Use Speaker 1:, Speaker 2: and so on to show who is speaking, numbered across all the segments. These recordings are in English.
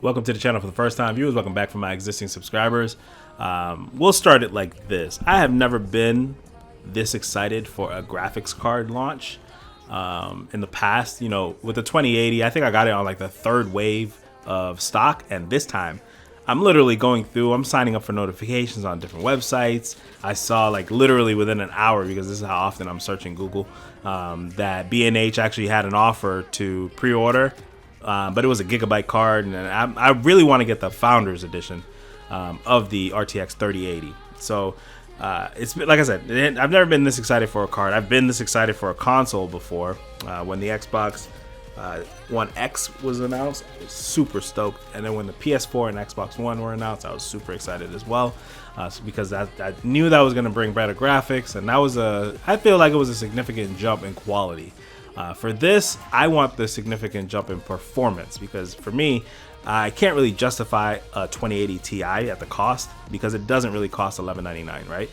Speaker 1: Welcome to the channel for the first time viewers. Welcome back for my existing subscribers. We'll start it like this. I have never been this excited for a graphics card launch in the past. You know, with the 2080, I think I got it on like the third wave of stock, and this time I'm literally going through, I'm signing up for notifications on different websites. I saw like literally within an hour, because this is how often I'm searching Google, that B&H actually had an offer to pre-order, but it was a gigabyte card, and I really want to get the Founders Edition of the RTX 3080. So it's like I said, I've never been this excited for a card. I've been this excited for a console before. When the Xbox One X was announced, I was super stoked, and then when the PS4 and Xbox One were announced, I was super excited as well, because I knew that was going to bring better graphics, and that was I feel like it was a significant jump in quality. For this, I want the significant jump in performance, because for me, I can't really justify a 2080 Ti at the cost, because it doesn't really cost $11.99, right?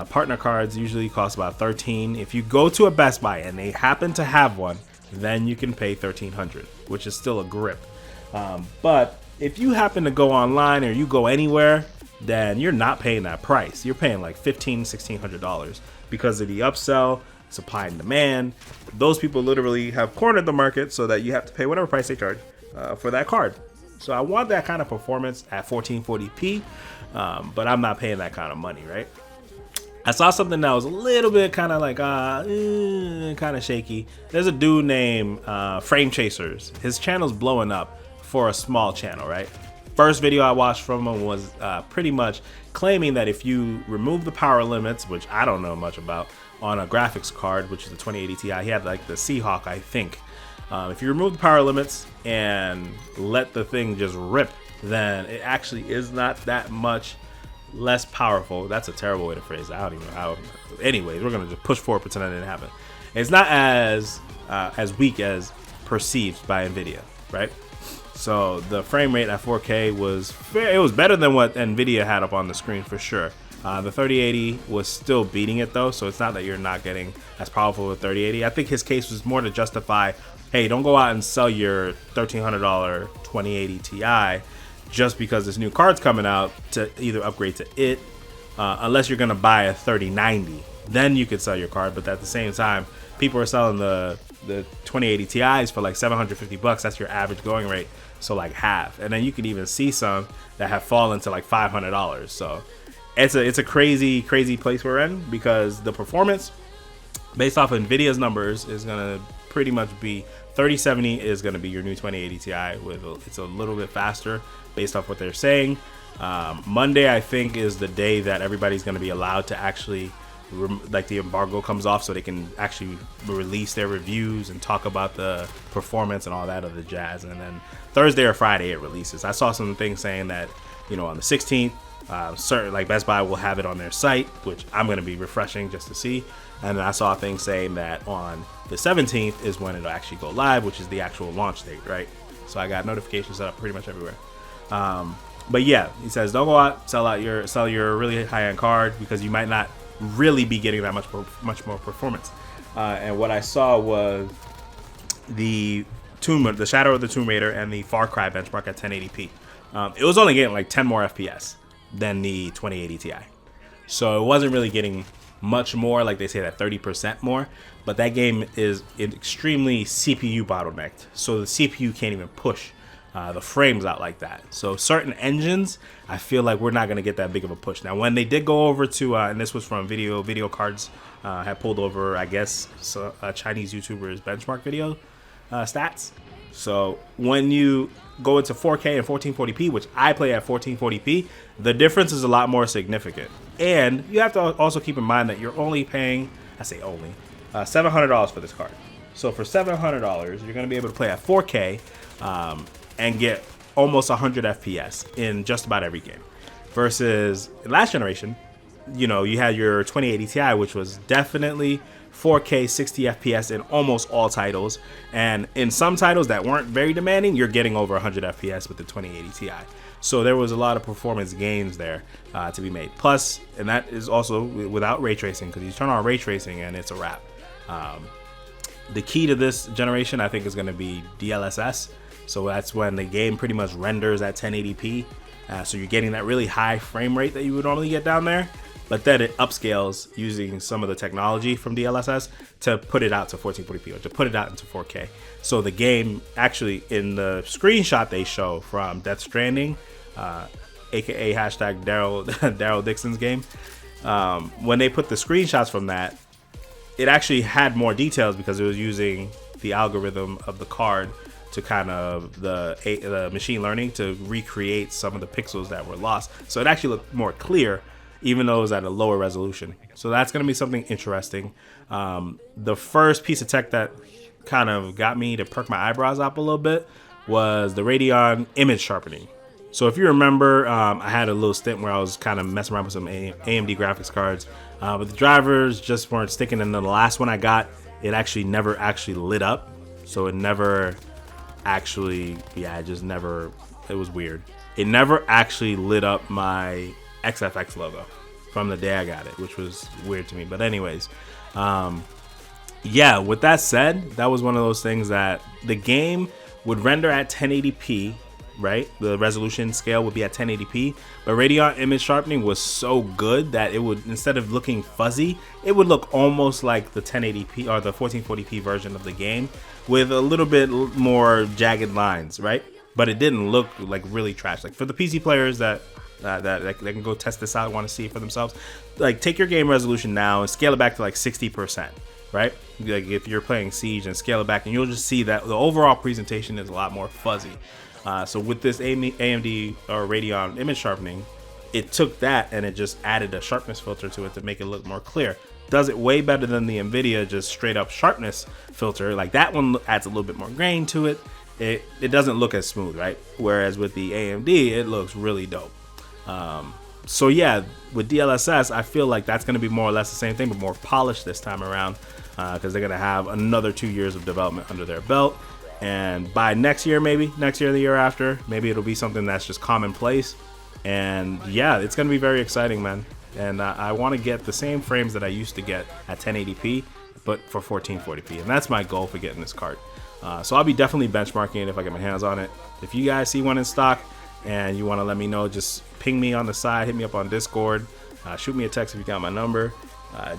Speaker 1: Partner cards usually cost about $13. If you go to a Best Buy and they happen to have one, then you can pay $1,300, which is still a grip. But if you happen to go online or you go anywhere, then you're not paying that price. You're paying like $1,500, $1,600 because of the upsell, supply and demand. Those people literally have cornered the market so that you have to pay whatever price they charge for that card. So I want that kind of performance at 1440p, but I'm not paying that kind of money, right? I saw something that was a little bit kind of like kind of shaky. There's a dude named Frame Chasers. His channel's blowing up for a small channel, right? First video I watched from him was pretty much claiming that if you remove the power limits, which I don't know much about, on a graphics card, which is the 2080 Ti, he had like the Seahawk, I think. If you remove the power limits and let the thing just rip, then it actually is not that much less powerful. That's a terrible way to phrase it. I don't even know how. Anyways, we're gonna just push forward, pretend that didn't happen. It's not as weak as perceived by Nvidia, right? So the frame rate at 4K was fair. It was better than what Nvidia had up on the screen for sure. The 3080 was still beating it though, so it's not that you're not getting as powerful with 3080. I think his case was more to justify, hey, don't go out and sell your $1,300 2080 Ti just because this new card's coming out to either upgrade to it, unless you're gonna buy a 3090, then you could sell your card. But at the same time, people are selling the 2080 Ti's for like $750. That's your average going rate, so like half. And then you can even see some that have fallen to like $500. So it's a crazy place we're in, because the performance based off of Nvidia's numbers is gonna pretty much be 3070 is going to be your new 2080 Ti. It's a little bit faster based off what they're saying. Monday, I think, is the day that everybody's going to be allowed to actually, like, the embargo comes off, so they can actually release their reviews and talk about the performance and all that other jazz. And then Thursday or Friday it releases. I saw some things saying that, you know, on the 16th, certain, like, Best Buy will have it on their site, which I'm going to be refreshing just to see. And then I saw things saying that on the 17th is when it'll actually go live, which is the actual launch date, right? So I got notifications set up pretty much everywhere. But yeah, he says don't go out, sell your really high-end card, because you might not really be getting that much more performance. And what I saw was the Shadow of the Tomb Raider and the Far Cry benchmark at 1080p. It was only getting like 10 more FPS than the 2080 Ti. So it wasn't really getting much more, like they say that 30% more, but that game is extremely CPU bottlenecked, so the CPU can't even push the frames out like that. So certain engines, I feel like we're not going to get that big of a push. Now when they did go over to and this was from video cards, had pulled over, I guess, a Chinese YouTuber's benchmark video stats. So when you go into 4K and 1440p, which I play at 1440p, the difference is a lot more significant. And you have to also keep in mind that you're only paying, I say only, $700 for this card. So for $700, you're going to be able to play at 4K and get almost 100 FPS in just about every game. Versus last generation, you know, you had your 2080 Ti, which was definitely 4K 60 FPS in almost all titles, and in some titles that weren't very demanding, you're getting over 100 FPS with the 2080 Ti. So there was a lot of performance gains there to be made. Plus, and that is also without ray tracing, because you turn on ray tracing and it's a wrap. The key to this generation, I think, is going to be DLSS. So that's when the game pretty much renders at 1080p. So you're getting that really high frame rate that you would normally get down there. But then it upscales using some of the technology from DLSS to put it out to 1440p or to put it out into 4K. So the game actually, in the screenshot they show from Death Stranding, aka hashtag Daryl Dixon's game, when they put the screenshots from that, it actually had more details because it was using the algorithm of the card to kind of the machine learning to recreate some of the pixels that were lost. So it actually looked more clear, even though it was at a lower resolution. So that's going to be something interesting. The first piece of tech that kind of got me to perk my eyebrows up a little bit was the Radeon image sharpening. So if you remember, I had a little stint where I was kind of messing around with some AMD graphics cards, but the drivers just weren't sticking. And then the last one I got, it actually never actually lit up. So it never actually, it was weird. It never actually lit up my XFX logo from the day I got it, which was weird to me. But anyways, yeah, with that said, that was one of those things that the game would render at 1080p, right? The resolution scale would be at 1080p, but Radeon image sharpening was so good that it would, instead of looking fuzzy, it would look almost like the 1080p or the 1440p version of the game with a little bit more jagged lines, right? But it didn't look like really trash. Like for the PC players that they can go test this out, want to see it for themselves, like take your game resolution now and scale it back to like 60%, right? Like if you're playing Siege, and scale it back, and you'll just see that the overall presentation is a lot more fuzzy. So with this AMD or Radeon image sharpening, it took that and it just added a sharpness filter to it to make it look more clear. Does it way better than the NVIDIA just straight up sharpness filter. Like that one adds a little bit more grain to it. It doesn't look as smooth, right? Whereas with the AMD, it looks really dope. So yeah, with DLSS, I feel like that's going to be more or less the same thing, but more polished this time around, because they're going to have another 2 years of development under their belt. And by next year, maybe next year, the year after, maybe it'll be something that's just commonplace. And yeah, it's going to be very exciting, man. And I want to get the same frames that I used to get at 1080p, but for 1440p. And that's my goal for getting this card. So I'll be definitely benchmarking it if I get my hands on it. If you guys see one in stock and you want to let me know, just ping me on the side, hit me up on Discord, shoot me a text if you got my number.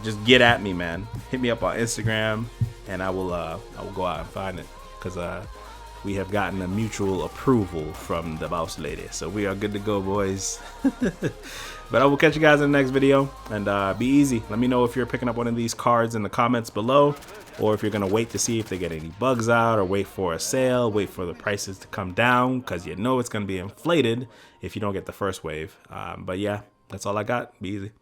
Speaker 1: Just get at me, man. Hit me up on Instagram, and I will go out and find it, because we have gotten a mutual approval from the boss lady. So we are good to go, boys. But I will catch you guys in the next video, and be easy. Let me know if you're picking up one of these cards in the comments below, or if you're gonna wait to see if they get any bugs out, or wait for a sale, wait for the prices to come down, because you know it's gonna be inflated if you don't get the first wave. But yeah, that's all I got. Be easy.